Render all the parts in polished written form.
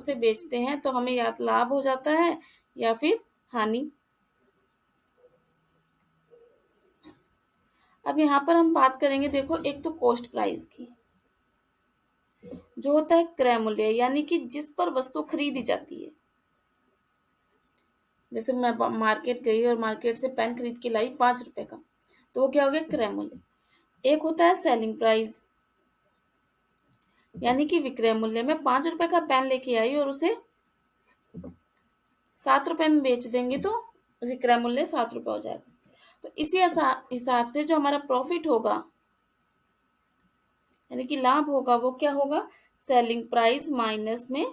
उसे बेचते हैं तो हमें या लाभ हो जाता है या फिर हानि। अब यहाँ पर हम बात करेंगे, देखो एक तो कॉस्ट प्राइस की, जो होता है क्रय मूल्य, यानी कि जिस पर वस्तु खरीदी जाती है। जैसे मैं मार्केट गई और मार्केट से पेन खरीद के लाई 5 रुपए का, तो वो क्या हो गया, क्रय मूल्य। एक होता है सेलिंग प्राइस, यानी कि विक्रय मूल्य में 5 रुपए का पेन लेके आई और उसे 7 रुपए में बेच देंगे तो विक्रय मूल्य 7 रुपए हो जाएगा। तो इसी हिसाब से जो हमारा प्रॉफिट होगा, यानी कि लाभ होगा, वो क्या होगा, सेलिंग प्राइस माइनस में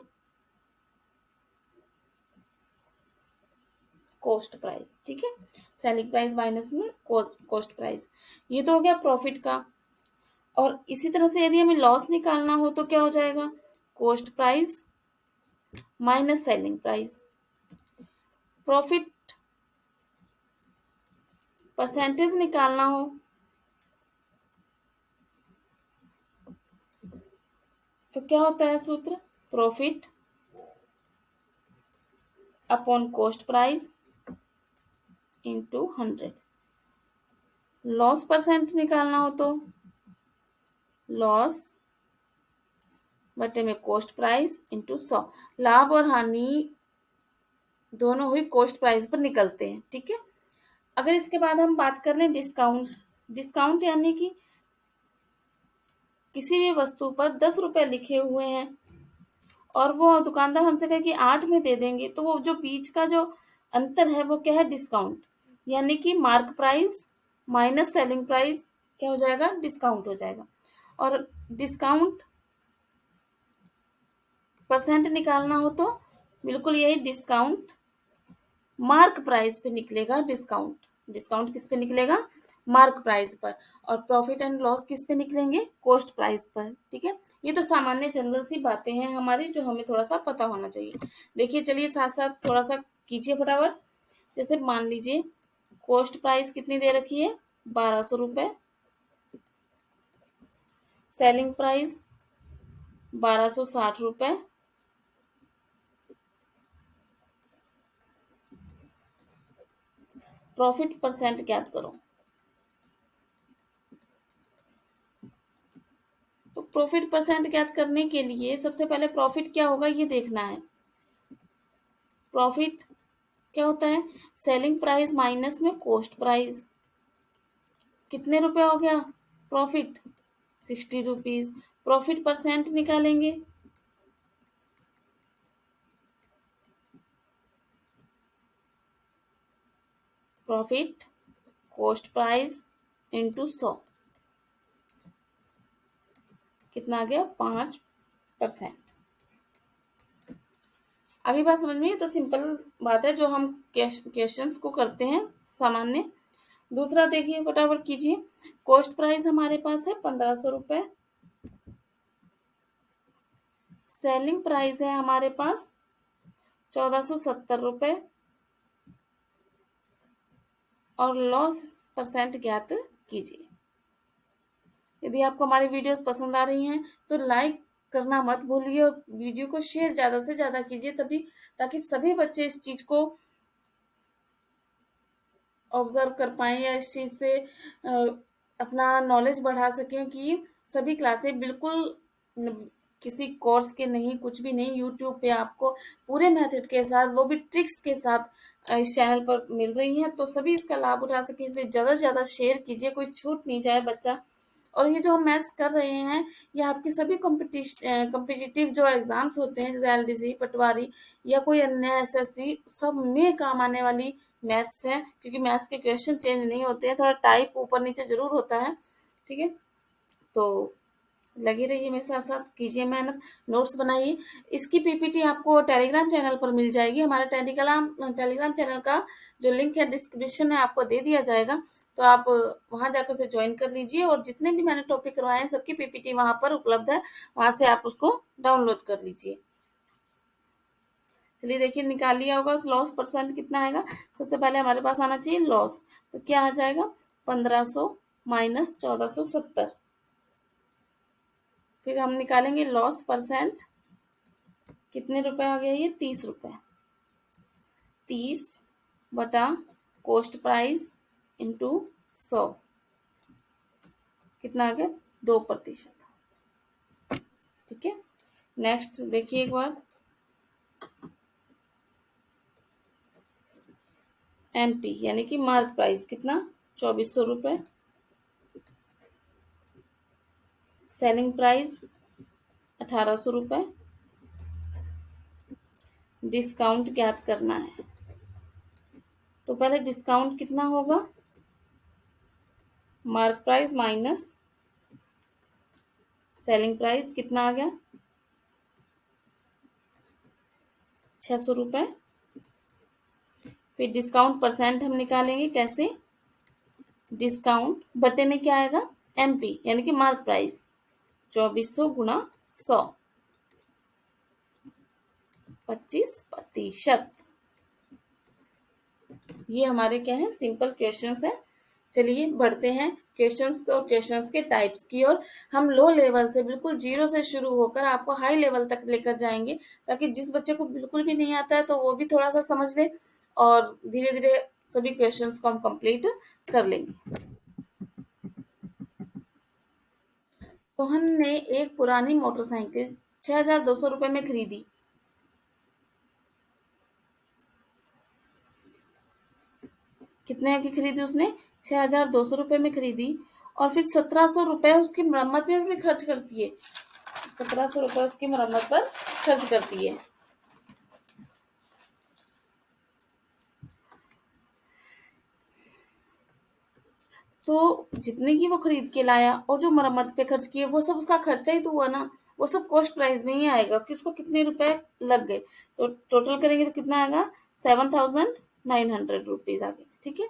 कॉस्ट प्राइस। ठीक है, सेलिंग प्राइस माइनस में कॉस्ट प्राइस, ये तो हो गया प्रॉफिट का। और इसी तरह से यदि हमें लॉस निकालना हो तो क्या हो जाएगा, cost price minus selling price. Profit percentage निकालना हो तो क्या होता है सूत्र, profit upon cost price into 100। Loss percent निकालना हो तो लॉस बटे में कॉस्ट प्राइस इंटू 100। लाभ और हानि दोनों हुई कॉस्ट प्राइस पर निकलते हैं। ठीक है, अगर इसके बाद हम बात कर लें डिस्काउंट। डिस्काउंट यानी कि किसी भी वस्तु पर 10 रुपए लिखे हुए हैं और वो दुकानदार हमसे कहे कि 8 में दे देंगे, तो वो जो बीच का जो अंतर है वो क्या है, डिस्काउंट। यानी कि mark price minus selling price क्या हो जाएगा, डिस्काउंट हो जाएगा। और डिस्काउंट परसेंट निकालना हो तो बिल्कुल यही, डिस्काउंट मार्क प्राइस पे निकलेगा। डिस्काउंट डिस्काउंट किस पे निकलेगा, मार्क प्राइस पर। और प्रॉफिट एंड लॉस किस पे निकलेंगे, कॉस्ट प्राइस पर। ठीक है, ये तो सामान्य जनरल सी बातें हैं हमारी, जो हमें थोड़ा सा पता होना चाहिए। देखिए चलिए साथ साथ थोड़ा सा कीजिए फटाफट। जैसे मान लीजिए कॉस्ट प्राइस कितनी दे रखी है, 1200 रुपए। सेलिंग प्राइस 1260 रुपए। प्रॉफिट परसेंट ज्ञात करो। तो प्रॉफिट परसेंट ज्ञात करने के लिए सबसे पहले प्रॉफिट क्या होगा ये देखना है। प्रॉफिट क्या होता है, सेलिंग प्राइस माइनस में कॉस्ट प्राइस। कितने रुपए हो गया प्रॉफिट, 60 रुपीज। प्रॉफिट परसेंट निकालेंगे, प्रॉफिट कॉस्ट प्राइस इंटू 100, कितना आ गया, 5%। अभी बात समझ में, तो सिंपल बात है जो हम क्वेश्चंस को करते हैं सामान्य। दूसरा देखिए फटाफट कीजिए। कॉस्ट प्राइस हमारे पास है 1500 रुपए। सेलिंग प्राइस है हमारे पास 1470 रुपए। और लॉस परसेंट ज्ञात कीजिए। यदि आपको हमारी वीडियोस पसंद आ रही हैं तो लाइक करना मत भूलिए और वीडियो को शेयर ज़्यादा से ज़्यादा कीजिए, तभी ताकि सभी बच्चे इस चीज़ को ऑब्जर्व कर पाएँ या इस चीज़ से अपना नॉलेज बढ़ा सकें कि सभी क्लासें बिल्कुल किसी कोर्स के नहीं, कुछ भी नहीं, यूट्यूब पे आपको पूरे मेथड के साथ, वो भी ट्रिक्स के साथ इस चैनल पर मिल रही हैं। तो सभी इसका लाभ उठा सके, इसलिए ज़्यादा से ज़्यादा शेयर कीजिए, कोई छूट नहीं जाए बच्चा। और ये जो हम मैथ्स कर रहे हैं ये आपके सभी कॉम्पिटिटिव जो एग्जाम्स होते हैं, जैसे एलडीसी, पटवारी या कोई अन्य एसएससी, सब में काम आने वाली मैथ्स है। क्योंकि मैथ्स के क्वेश्चन चेंज नहीं होते हैं, थोड़ा टाइप ऊपर नीचे जरूर होता है। ठीक है, तो लगे रहिए मेरे साथ साथ, कीजिए मेहनत, नोट्स बनाइए। इसकी पीपीटी आपको टेलीग्राम चैनल पर मिल जाएगी। हमारे टेलीग्राम चैनल का जो लिंक है डिस्क्रिप्शन में आपको दे दिया जाएगा, तो आप वहां जाकर उसे ज्वाइन कर लीजिए। और जितने भी मैंने टॉपिक करवाए हैं सबकी पीपीटी वहां पर उपलब्ध है, वहां से आप उसको डाउनलोड कर लीजिए। चलिए देखिए निकाल लिया होगा। लॉस परसेंट कितना आएगा, सबसे पहले हमारे पास आना चाहिए लॉस, तो क्या आ जाएगा, 1500 माइनस 1470। फिर हम निकालेंगे लॉस परसेंट कितने रुपए आ गया ये? 30 रुपए। 30 बटा कॉस्ट प्राइस इंटू 100, कितना आ गया? 2%। ठीक है, नेक्स्ट देखिए एक बार, एमपी यानी कि मार्क प्राइस कितना? 2400 रुपये। सेलिंग प्राइस 1800 रुपये। डिस्काउंट ज्ञात करना है, तो पहले डिस्काउंट कितना होगा? Mark price minus selling price कितना आ गया? 600 रुपये। फिर डिस्काउंट परसेंट हम निकालेंगे कैसे? डिस्काउंट बटे में क्या आएगा? एमपी यानी कि मार्क प्राइस, 2400 गुणा 100, 25%। ये हमारे क्या है? सिंपल क्वेश्चंस है। चलिए बढ़ते हैं क्वेश्चंस और क्वेश्चंस के टाइप्स की ओर। हम लो लेवल से बिल्कुल जीरो से शुरू होकर आपको हाई लेवल तक लेकर जाएंगे, ताकि जिस बच्चे को बिल्कुल भी नहीं आता है तो वो भी थोड़ा सा समझ ले, और धीरे धीरे सभी क्वेश्चंस को हम कंप्लीट कर लेंगे। सोहन ने एक पुरानी मोटरसाइकिल 6200 रुपये में खरीदी। कितने की खरीदी उसने? 6200 रुपये में खरीदी, और फिर 1700 रुपये उसकी मरम्मत में भी खर्च करती है। 1700 रुपये उसकी मरम्मत पर खर्च करती है। तो जितने की वो खरीद के लाया और जो मरम्मत पे खर्च किए, वो सब उसका खर्चा ही तो हुआ ना, वो सब कॉस्ट प्राइस में ही आएगा कि उसको कितने रुपए लग गए। तो टोटल करेंगे तो कितना आएगा? 7900 रुपीज आ गए। ठीक है,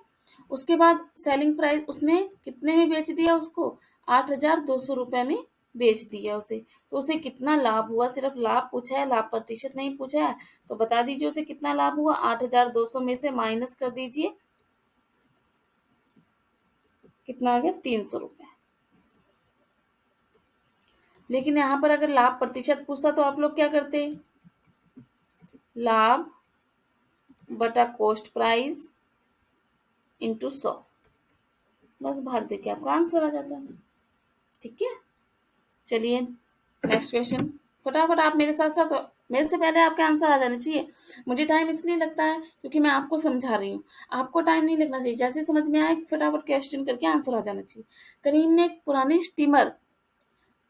उसके बाद सेलिंग प्राइस उसने कितने में बेच दिया उसको? 8200 रुपये में बेच दिया उसे। तो उसे कितना लाभ हुआ? सिर्फ लाभ पूछा है, लाभ प्रतिशत नहीं पूछा है, तो बता दीजिए उसे कितना लाभ हुआ। 8200 में से माइनस कर दीजिए, कितना आ गया? 300 रुपये। लेकिन यहाँ पर अगर लाभ प्रतिशत पूछता तो आप लोग क्या करते? लाभ बटा कॉस्ट प्राइस इंटू 100, बस भाग देके आपका आंसर आ जाता है। ठीक है, चलिए नेक्स्ट क्वेश्चन। फटाफट आप मेरे साथ साथ, मेरे से पहले आपके आंसर आ जाने चाहिए। मुझे टाइम इसलिए लगता है क्योंकि मैं आपको समझा रही हूँ, आपको टाइम नहीं लगना चाहिए। जैसे समझ में आए फटाफट क्वेश्चन करके आंसर आ जाना चाहिए। करीम ने एक पुरानी स्टीमर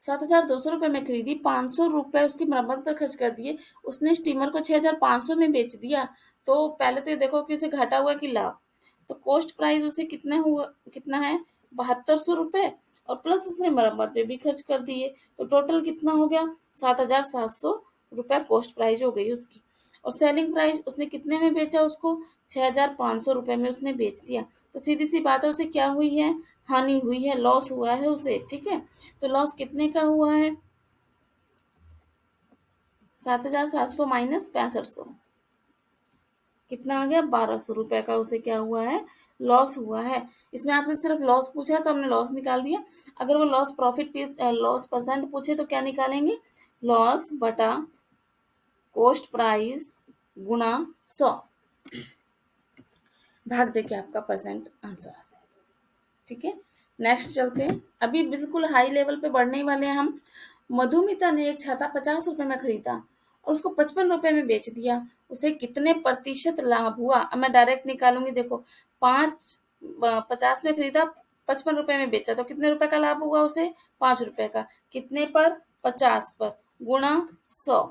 7200 रुपये में खरीदी, 500 रुपये उसकी मरम्मत पर खर्च कर दिए, उसने स्टीमर को 6500 में बेच दिया। तो पहले तो ये देखो कि उसे घाटा हुआ कि लाभ। तो कॉस्ट प्राइस उसे कितने हुआ, कितना है? 7200 रुपये, और प्लस उसने मरम्मत पे भी खर्च कर दिए, तो टोटल कितना हो गया? 7700 रुपये कॉस्ट प्राइस हो गई उसकी। और सेलिंग प्राइस उसने कितने में बेचा उसको? 6500 रुपये में उसने बेच दिया। तो सीधी सी बात है, उसे क्या हुई है? हानि हुई है, लॉस हुआ है उसे। ठीक है, तो लॉस कितने का हुआ है? 7700 माइनस 6500, कितना आ गया? 1200 रुपये का उसे क्या हुआ है? लॉस हुआ है। इसमें आपसे सिर्फ लॉस पूछा है तो हमने लॉस निकाल दिया। अगर वो लॉस प्रॉफिट लॉस परसेंट पूछे तो क्या निकालेंगे? लॉस बटा कॉस्ट प्राइस गुणा 100, भाग दे के आपका परसेंट आंसर आ जाएगा। ठीक है, नेक्स्ट चलते हैं। अभी बिल्कुल हाई लेवल पे बढ़ने वाले हैं हम। मधुमिता ने एक छाता 50 रुपए में खरीदा और उसको 55 रुपए में बेच दिया, उसे कितने प्रतिशत लाभ हुआ? अब मैं डायरेक्ट निकालूंगी। देखो, 50 में खरीदा, 55 रुपए में बेचा, तो कितने रुपए का लाभ हुआ उसे? 5 रुपए का। कितने पर? 50 पर, गुणा 100,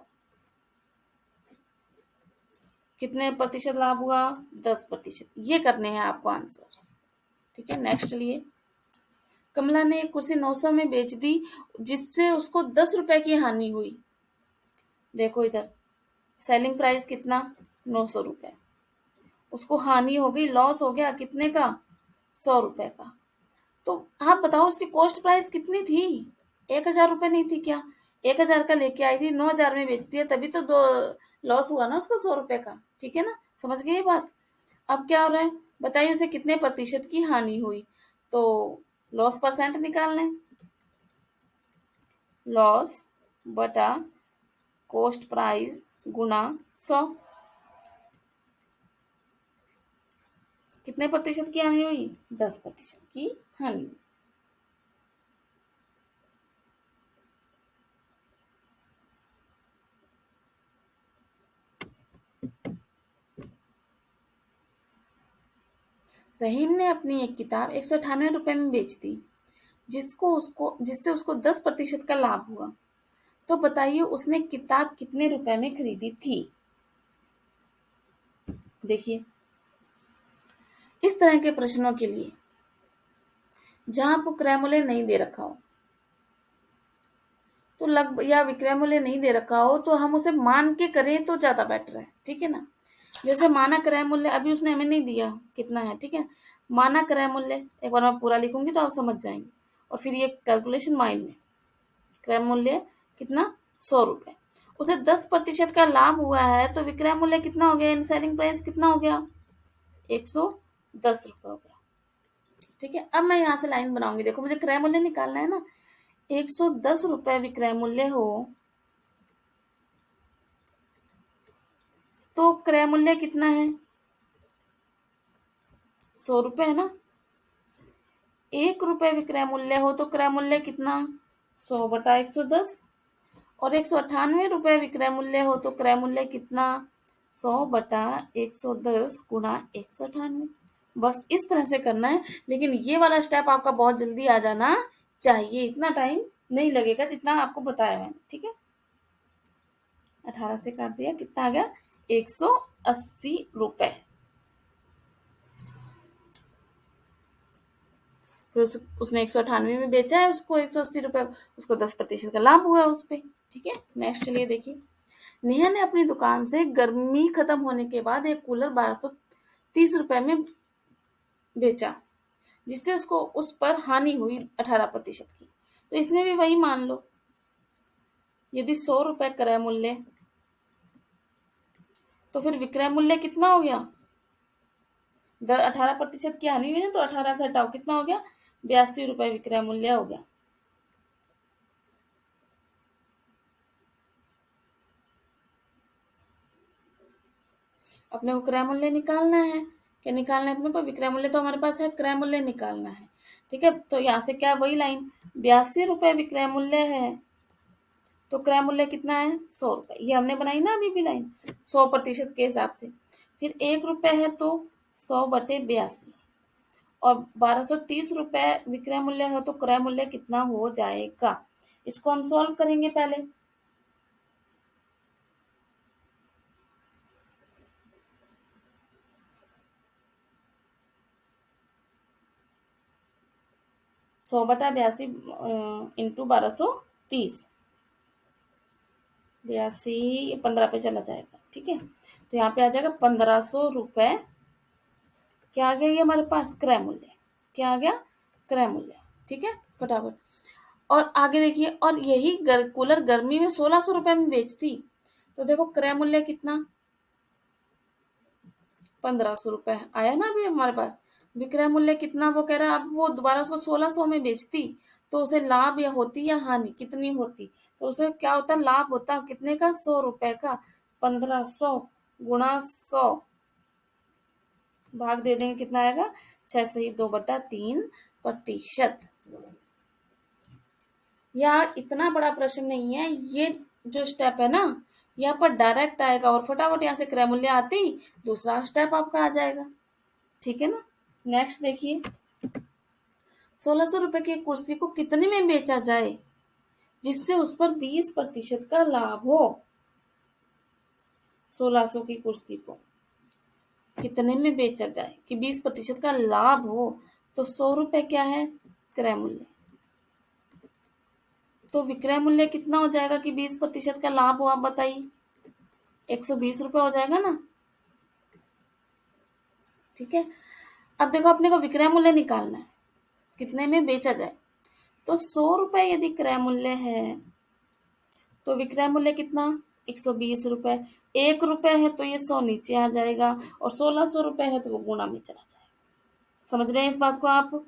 कितने प्रतिशत लाभ हुआ? 10%। ये करने हैं आपको आंसर। ठीक है, नेक्स्ट चलिए। कमला ने एक कुर्सी 900 में बेच दी, जिससे उसको 10 रुपए की हानि हुई। देखो इधर, सेलिंग प्राइस कितना? 900 रुपये, उसको हानि हो गई, लॉस हो गया कितने का? 100 रुपए का। तो आप बताओ उसकी कॉस्ट प्राइस कितनी थी? 1000 रुपये नहीं थी क्या? 1000 का लेके आई थी, 9000 में बेच दिया, तभी तो दो लॉस हुआ ना उसको 100 रुपए का। ठीक है ना, समझ गए ये बात? अब क्या हो रहा है बताइए, उसे कितने प्रतिशत की हानि हुई? तो लॉस परसेंट निकालना है। लॉस बटा कॉस्ट प्राइस गुणा 100। कितने प्रतिशत की हानि हुई? 10% की हानि हुई। रहीम ने अपनी एक किताब 198 रुपए में बेच दी, जिससे उसको 10% का लाभ हुआ। तो बताइए उसने किताब कितने रुपए में खरीदी थी? देखिए, इस तरह के प्रश्नों के लिए जहां आपको क्रय मूल्य नहीं दे रखा हो तो या विक्रय मूल्य नहीं दे रखा हो तो हम उसे मान के करें तो ज्यादा बेटर है, ठीक है ना। जैसे माना क्रय मूल्य अभी उसने हमें नहीं दिया कितना है, ठीक है। माना क्रय मूल्य, एक बार मैं पूरा लिखूंगी तो आप समझ जाएंगे। और फिर ये कैलकुलेशन माइंड में, क्रय मूल्य कितना? 100 रुपए। उसे 10% का लाभ हुआ है तो विक्रय मूल्य कितना हो गया? सेलिंग प्राइस कितना हो गया? 110 रुपए हो गया, ठीक है। अब मैं यहाँ से लाइन बनाऊंगी, देखो मुझे क्रय मूल्य निकालना है ना। 110 रुपए विक्रय मूल्य हो तो क्रय मूल्य कितना है? 100 रुपए है ना। 1 रुपए विक्रय मूल्य हो तो क्रय मूल्य कितना? 100/110। और 198 रुपए विक्रय मूल्य हो तो क्रय मूल्य कितना? 100/110 गुणा 198। बस इस तरह से करना है, लेकिन ये वाला स्टेप आपका बहुत जल्दी आ जाना चाहिए, इतना टाइम नहीं लगेगा जितना आपको बताया मैंने, ठीक है। 18 से काट दिया, कितना आ गया? 180 रुपए। फिर उसने 198 में बेचा है उसको 180 रुपए, उसको 10% का लाभ हुआ उस पे, ठीक है। नेक्स्ट चलिए देखिए, नेहा ने अपनी दुकान से गर्मी खत्म होने के बाद एक कूलर 1230 रुपए में बेचा, जिससे उसको उस पर हानि हुई 18% की। तो इसमें भी वही मान लो, यदि 100 रुपए क्रय मूल्य तो फिर विक्रय मूल्य कितना हो गया? 18% की हानि हुई है तो 18 घटाओ कितना हो गया? 82 रुपए विक्रय मूल्य हो गया। अपने को क्रय मूल्य निकालना है, क्या निकालना है अपने को? विक्रय मूल्य तो हमारे पास है, क्रय मूल्य निकालना है, ठीक है। तो यहाँ से क्या, वही लाइन, 82 रुपए विक्रय मूल्य है तो क्रय मूल्य कितना है? 100 रुपए। ये हमने बनाई ना अभी भी लाइन, 100% के हिसाब से। फिर 1 रुपए है तो 100/82। और 1230 रुपए विक्रय मूल्य हो तो क्रय मूल्य कितना हो जाएगा? इसको हम सॉल्व करेंगे पहले। 100/82 इंटू 1230, 82 15 पे चला जाएगा, ठीक है। तो यहाँ पे आ जाएगा 1500 रुपए। क्या आ गया ये हमारे पास? क्रय मूल्य। क्या आ गया? क्रय मूल्य, ठीक है। फटाफट और आगे देखिए, और यही कूलर गर्मी में 1600 रुपए में बेचती तो देखो क्रय मूल्य कितना? 1500 रुपए आया ना अभी हमारे पास। विक्रय मूल्य कितना वो कह रहा है, अब वो दोबारा उसको 1600 में बेचती तो उसे लाभ या होती या हानि कितनी होती? तो उसे क्या होता? लाभ होता कितने का? 100 रुपए का। 1500 गुणा 100 भाग दे देंगे, कितना आएगा? 6 सही 2/3%। यार इतना बड़ा प्रश्न नहीं है ये, जो स्टेप है ना ये आपका डायरेक्ट आएगा और फटाफट यहाँ से क्रय मूल्य आते ही दूसरा स्टेप आपका आ जाएगा, ठीक है ना। नेक्स्ट देखिए, 1600 रुपए की कुर्सी को कितने में बेचा जाए जिससे उस पर 20% का लाभ हो? 1600 की कुर्सी को कितने में बेचा जाए कि 20% का लाभ हो? तो 100 रुपए क्या है? क्रय मूल्य। तो विक्रय मूल्य कितना हो जाएगा कि 20% का लाभ हो? आप बताइए। 120 रुपए हो जाएगा ना, ठीक है। अब देखो अपने को विक्रय मूल्य निकालना है, कितने में बेचा जाए। तो 100 रुपए यदि क्रय मूल्य है तो विक्रय मूल्य कितना? 120 रुपए। 1 रुपए है तो ये 100 नीचे आ जाएगा और 1600 रुपए है तो वो गुणा में चला जाएगा। समझ रहे हैं इस बात को आप?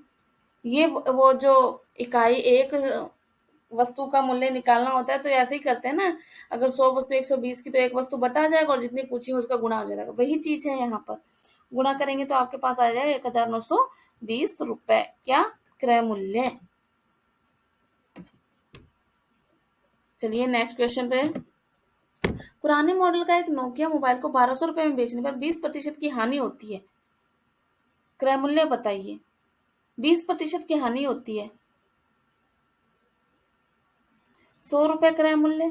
ये वो जो इकाई एक वस्तु का मूल्य निकालना होता है तो ऐसे ही करते हैं ना, अगर 100 वस्तु 120 की तो एक वस्तु बटा जाएगा और जितनी पूछी हो उसका गुणा हो जाएगा, वही चीज है यहाँ पर। गुणा करेंगे तो आपके पास आ जाएगा 1920 रुपए क्या क्रय मूल्य। चलिए नेक्स्ट क्वेश्चन पे। पुराने मॉडल का एक नोकिया मोबाइल को 1200 रुपए में बेचने पर 20% की हानि होती है, क्रय मूल्य बताइए। 20% की हानि होती है, 100 रुपए क्रय मूल्य,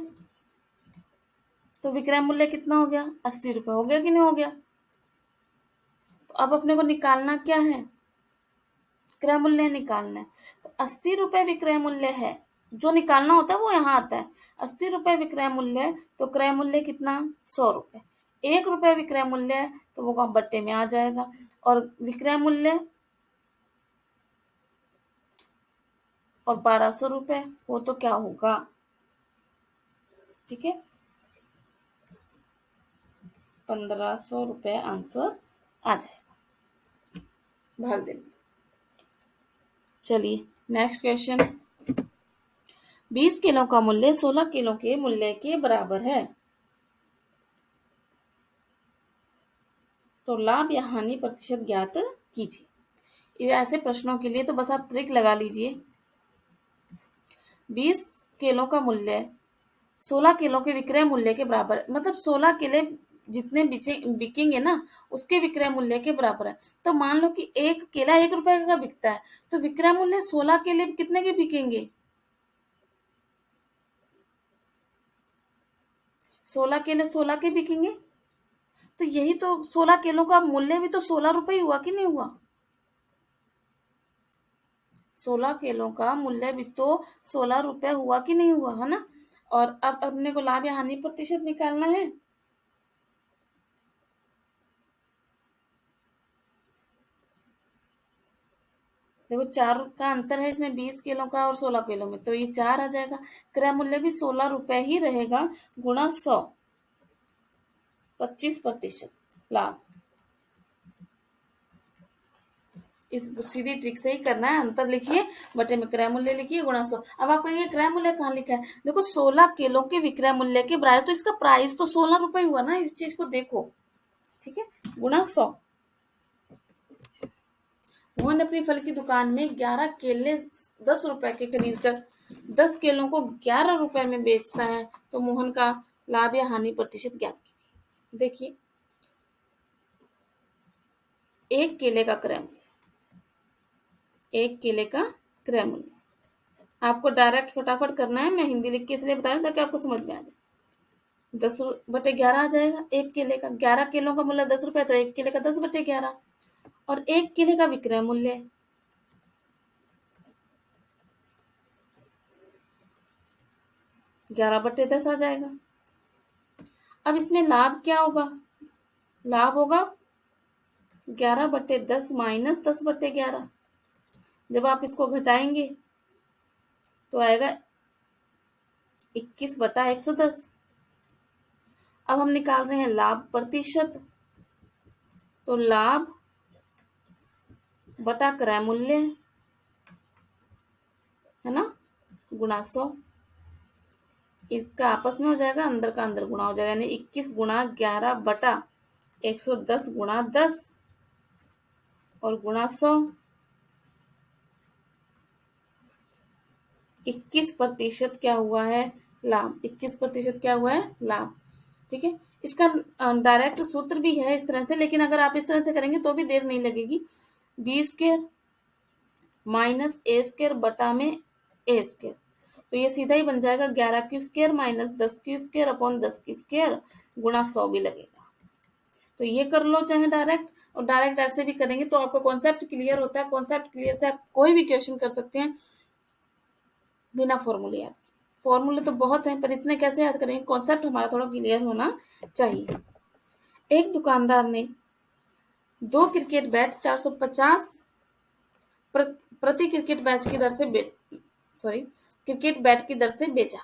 तो विक्रय मूल्य कितना हो गया, 80 रुपए हो गया कि नहीं हो गया। तो अब अपने को निकालना क्या है, क्रय मूल्य निकालना है। तो 80 रुपए विक्रय मूल्य है, जो निकालना होता है वो यहाँ आता है। 80 रुपए विक्रय मूल्य है तो क्रय मूल्य कितना, 100 रुपए। 1 रुपए विक्रय मूल्य है तो वो बट्टे में आ जाएगा, और विक्रय मूल्य और 1200 रुपए वो तो क्या होगा, ठीक है, 1500 रुपए आंसर आ जाएगा, भाग देना। चलिए नेक्स्ट क्वेश्चन। 20 किलो का मूल्य 16 किलो के मूल्य के बराबर है, तो लाभ या हानि प्रतिशत ज्ञात कीजिए। ऐसे प्रश्नों के लिए तो बस आप ट्रिक लगा लीजिए। 20 किलो का मूल्य 16 किलो के विक्रय मूल्य के बराबर, मतलब 16 केले जितने बिकेंगे ना उसके विक्रय मूल्य के बराबर है। तो मान लो कि एक केला 1 रुपए का बिकता है, तो विक्रय मूल्य 16 केले कितने के बिकेंगे, 16 केले 16 के बिकेंगे। तो यही तो 16 किलो का मूल्य भी तो 16 रुपए हुआ कि नहीं हुआ, 16 किलो का मूल्य भी तो 16 रुपए हुआ कि नहीं हुआ, है ना। और अब अपने को लाभ या हानि प्रतिशत निकालना है। देखो 4 का अंतर है इसमें, 20 किलो का और 16 किलो में, तो ये 4 आ जाएगा। क्रय मूल्य भी 16 रुपए ही रहेगा, गुणा 100, 25% लाभ। इस सीधी ट्रिक से ही करना है, अंतर लिखिए, बटे में क्रय मूल्य लिखिए, गुणा 100। अब आप कहेंगे क्रय मूल्य कहाँ लिखा है, देखो 16 किलो के विक्रय मूल्य के बराबर, तो इसका प्राइस तो 16 रुपए हुआ ना, इस चीज को देखो, ठीक है, गुणा 100। मोहन अपनी फल की दुकान में 11 केले 10 रुपए के खरीद कर 10 केलों को 11 रुपए में बेचता है, तो मोहन का लाभ या हानि प्रतिशत ज्ञात कीजिए। देखिए, एक केले का क्रय मूल्य, एक केले का क्रय मूल्य आपको डायरेक्ट फटाफट करना है, मैं हिंदी लिख के इसलिए बता रही हूँ ताकि आपको समझ में आ जाए। 10/11 आ जाएगा, एक केले का, 11 केलों का मूल्य 10 रुपए, तो एक केले का 10/11, और एक केले का विक्रय मूल्य 11/10 आ जाएगा। अब इसमें लाभ क्या होगा, लाभ होगा 11/10 माइनस 10/11। जब आप इसको घटाएंगे तो आएगा 21/110। अब हम निकाल रहे हैं लाभ प्रतिशत, तो लाभ बटा क्रय मूल्य है ना, गुणा 100। इसका आपस में हो जाएगा, अंदर का अंदर गुणा हो जाएगा, यानी 21 गुणा 11/110 गुणा 10 और गुणा 100। 21% क्या हुआ है, लाभ। 21% क्या हुआ है, लाभ, ठीक है। इसका डायरेक्ट सूत्र भी है इस तरह से, लेकिन अगर आप इस तरह से करेंगे तो भी देर नहीं लगेगी। बी स्क्वायर माइनस ए स्क्वायर बटा में ए स्क्वायर, तो ये सीधा ही बन जाएगा 11 Q square minus 10 Q square upon 10 Q square गुणा 100 भी लगेगा। तो ये कर लो चाहे डायरेक्ट, और डायरेक्ट ऐसे भी करेंगे तो आपका कॉन्सेप्ट क्लियर होता है। कॉन्सेप्ट क्लियर से आप कोई भी क्वेश्चन कर सकते हैं बिना फॉर्मूले याद। फॉर्मूले तो बहुत हैं पर इतने कैसे याद करेंगे, कॉन्सेप्ट हमारा थोड़ा क्लियर होना चाहिए। एक दुकानदार ने 2 क्रिकेट बैट 450 प्रति क्रिकेट बैच की दर से क्रिकेट बैट की दर से बेचा।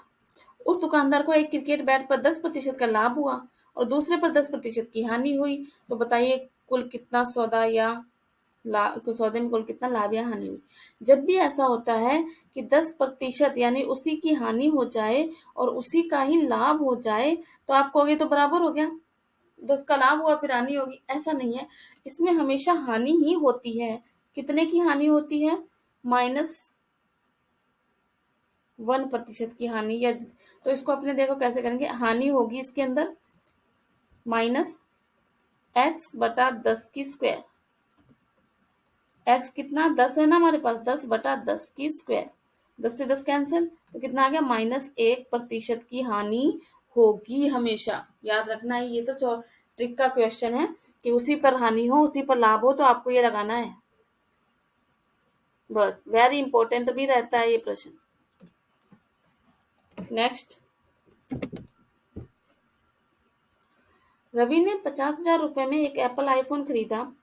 उस दुकानदार को एक क्रिकेट बैट पर 10% का लाभ हुआ और दूसरे पर 10% की हानि हुई, तो बताइए कुल कितना सौदा या सौदे में कुल कितना लाभ या हानि हुई। जब भी ऐसा होता है कि 10% यानी उसी की हानि हो जाए और उसी का ही लाभ हो जाए, तो आप कहोगे तो बराबर हो गया, 10 का लाभ हुआ फिर हानि होगी। ऐसा नहीं है, इसमें हमेशा हानि ही होती है। कितने की हानि होती है? -1% की हानि। या तो इसको अपने देखो कैसे करेंगे, हानि होगी इसके अंदर -x/10 एक्स कितना 10 है ना हमारे पास, 10/10 10 से 10 कैंसिल, तो कितना आ गया -1% की हानि होगी। हमेशा याद रखना है, ये तो ट्रिक का क्वेश्चन है कि उसी पर हानि हो उसी पर लाभ हो, तो आपको ये लगाना है बस। वेरी इंपॉर्टेंट भी रहता है ये प्रश्न। नेक्स्ट, रवि ने 50,000 रुपए में एक एप्पल आईफोन खरीदा।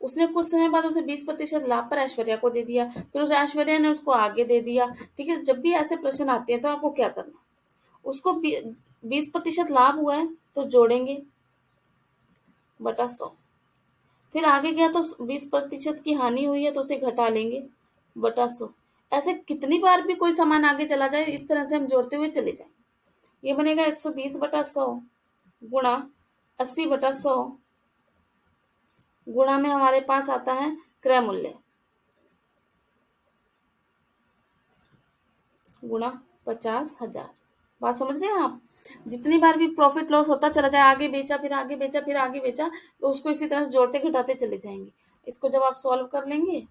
उसने कुछ समय बाद उसे 20% लाभ पर ऐश्वर्या को दे दिया, फिर उस ऐश्वर्या ने उसको आगे दे दिया। ठीक है, जब भी ऐसे प्रश्न आते हैं तो आपको क्या करना है, उसको 20% लाभ हुआ है तो जोड़ेंगे बटा 100। फिर आगे गया तो 20% की हानि हुई है तो उसे घटा लेंगे बटा 100। ऐसे कितनी बार भी कोई सामान आगे चला जाए, इस तरह से हम जोड़ते हुए चले जाएं। ये बनेगा 120/100 गुणा 80/100 गुणा में हमारे पास आता है क्रय मूल्य गुणा 50,000। बात समझ रहे हैं आप? जितनी बार भी प्रॉफिट लॉस होता चला जाए, आगे बेचा फिर आगे बेचा फिर आगे बेचा, तो उसको इसी तरह से जोड़ते घटाते चले जाएंगे। इसको जब आप सॉल्व कर लेंगे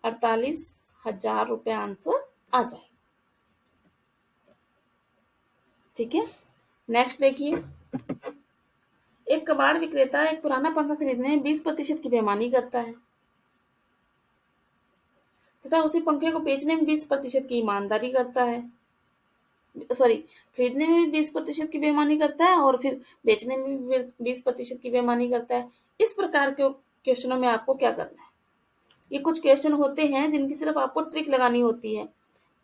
48,000 रुपये आंसर आ जाए। ठीक है, नेक्स्ट देखिए, एक कबाड़ विक्रेता एक पुराना पंखा खरीदने में 20% की बेईमानी करता है तथा उसी पंखे को बेचने में 20% की ईमानदारी करता है। सॉरी, खरीदने में भी 20% की बेईमानी करता है और फिर बेचने में भी 20% की बेईमानी करता है। इस प्रकार के क्वेश्चनों में आपको क्या करना है, ये कुछ क्वेश्चन होते हैं जिनकी सिर्फ आपको ट्रिक लगानी होती है।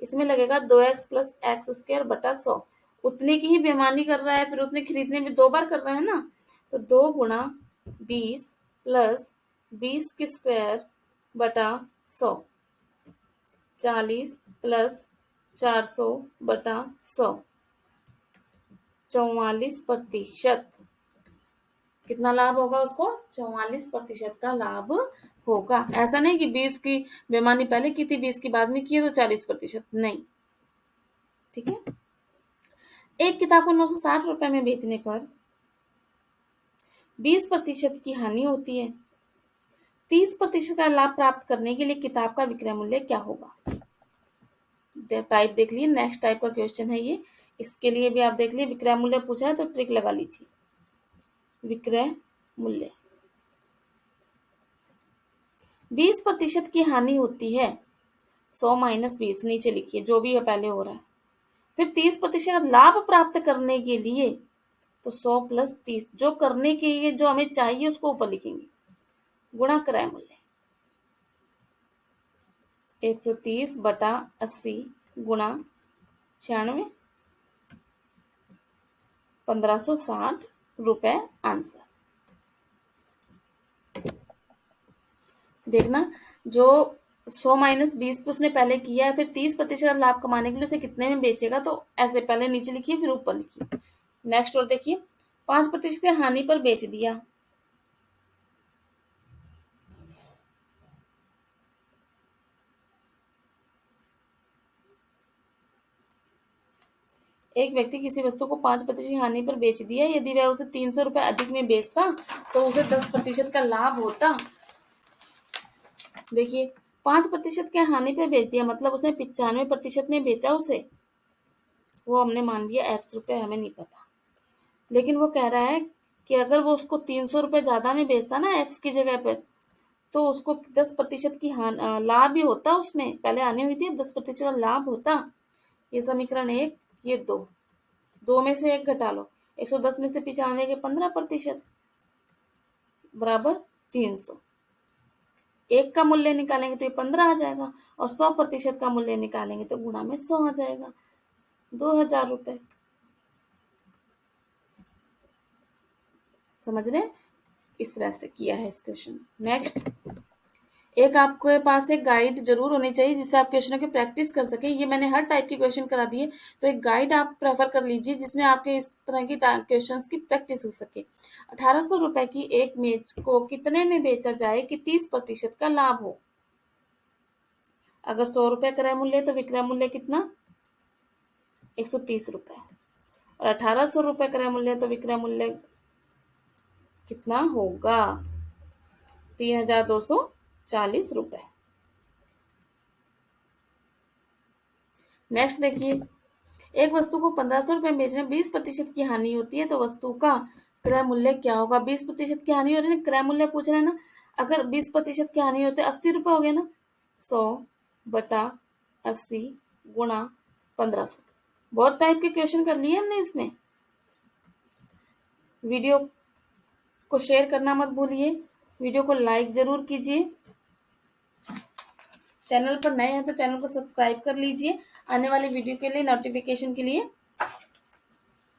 इसमें लगेगा 2x + x² बटा 100। उतने की ही बेईमानी कर रहा है, फिर उतने खरीदने में 2 बार कर रहा है ना, तो 2 गुणा 20 + 20 की स्क्वायर बटा 100, 40 + 400 बटा 100, 44%। कितना लाभ होगा उसको? 44% का लाभ होगा। ऐसा नहीं कि 20 की बेईमानी पहले की थी 20 की बाद में की है तो 40%, नहीं। ठीक है, एक किताब को 960 रुपए में बेचने पर 20% की हानि होती है। 30% का लाभ प्राप्त करने के लिए किताब का विक्रय मूल्य क्या होगा? टाइप देख लीजिए, नेक्स्ट टाइप का क्वेश्चन है ये। इसके लिए भी आप देख लीजिए, विक्रय मूल्य पूछा है तो ट्रिक लगा लीजिए। विक्रय मूल्य 20% की हानि होती है, 100 - 20 नीचे लिखिए, जो भी है पहले हो रहा है। फिर 30% लाभ प्राप्त करने के लिए तो 100 + 30, जो करने के लिए जो हमें चाहिए उसको ऊपर लिखेंगे, गुणा क्रय मूल्य 130/80 गुणा 96, 1560 रुपए आंसर। देखना, जो 100 - 20 पे उसने पहले किया है, फिर 30% लाभ कमाने के लिए उसे कितने में बेचेगा, तो ऐसे पहले नीचे लिखिए फिर ऊपर लिखिए। नेक्स्ट और देखिए, 5% की हानि पर बेच दिया। एक व्यक्ति किसी वस्तु को 5% हानि पर बेच दिया। यदि वह उसे 300 रुपए अधिक में बेचता तो उसे 10% का लाभ होता। देखिए, 5% के हानि पे बेच दिया, मतलब उसने 95% में बेचा उसे, वो हमने मान लिया x रुपए, हमें नहीं पता। लेकिन वो कह रहा है कि अगर वो उसको 300 रुपए ज्यादा में बेचता ना x की जगह पर, तो उसको 10% की लाभ भी होता उसमें। पहले हानि हुई थी, 10% लाभ होता। ये समीकरण 1, ये 2 में से 1 घटा लो, 110 में से 95 के 15% बराबर 300। 1 का मूल्य निकालेंगे तो ये 15 आ जाएगा, और 100% का मूल्य निकालेंगे तो गुणा में 100 आ जाएगा, 2000 रुपए। समझ रहे? इस तरह से किया है इस क्वेश्चन। नेक्स्ट, एक आपके पास एक गाइड जरूर होनी चाहिए जिससे आप क्वेश्चनों की प्रैक्टिस कर सके। ये मैंने हर टाइप के क्वेश्चन करा दिए, तो एक गाइड आप प्रेफर कर लीजिए जिसमें आपके इस तरह की क्वेश्चंस की प्रैक्टिस हो सके। 1800 रुपए की एक मेज को कितने में बेचा जाए कि 30% का लाभ हो? अगर 100 रुपए क्रय मूल्य तो विक्रय मूल्य कितना? 130 रुपए। और 1800 रुपए क्रय मूल्य तो विक्रय मूल्य कितना होगा? 3240 रुपए। नेक्स्ट देखिए, एक वस्तु को 1500 रुपए में बेचने में 20% की हानि होती है, तो वस्तु का क्रय मूल्य क्या होगा? 20% की हानि हो रही है, क्रय मूल्य पूछ रहे हैं ना। अगर 20% की हानि होती है 80 रुपए हो गया ना। 100/80 गुणा 1500। बहुत टाइप के क्वेश्चन कर लिए हमने इसमें। वीडियो को शेयर करना मत भूलिए, वीडियो को लाइक जरूर कीजिए। चैनल पर नए हैं तो चैनल को सब्सक्राइब कर लीजिए। आने वाली वीडियो के लिए नोटिफिकेशन के लिए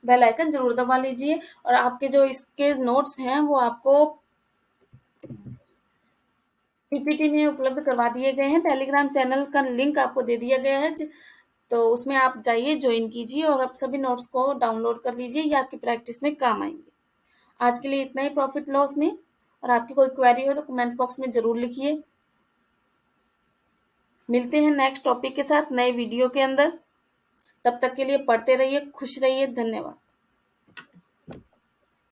बेल आइकन जरूर दबा लीजिए। और आपके जो इसके नोट्स हैं वो आपको पीपीटी में उपलब्ध करवा दिए गए हैं। टेलीग्राम चैनल का लिंक आपको दे दिया गया है, तो उसमें आप जाइए, ज्वाइन कीजिए और आप सभी नोट्स को डाउनलोड कर लीजिए। ये आपकी प्रैक्टिस में काम आएंगे। आज के लिए इतना ही प्रॉफिट लॉस में। और आपकी कोई क्वेरी हो तो कमेंट बॉक्स में जरूर लिखिए। मिलते हैं नेक्स्ट टॉपिक के साथ नए वीडियो के अंदर। तब तक के लिए पढ़ते रहिए, खुश रहिए। धन्यवाद।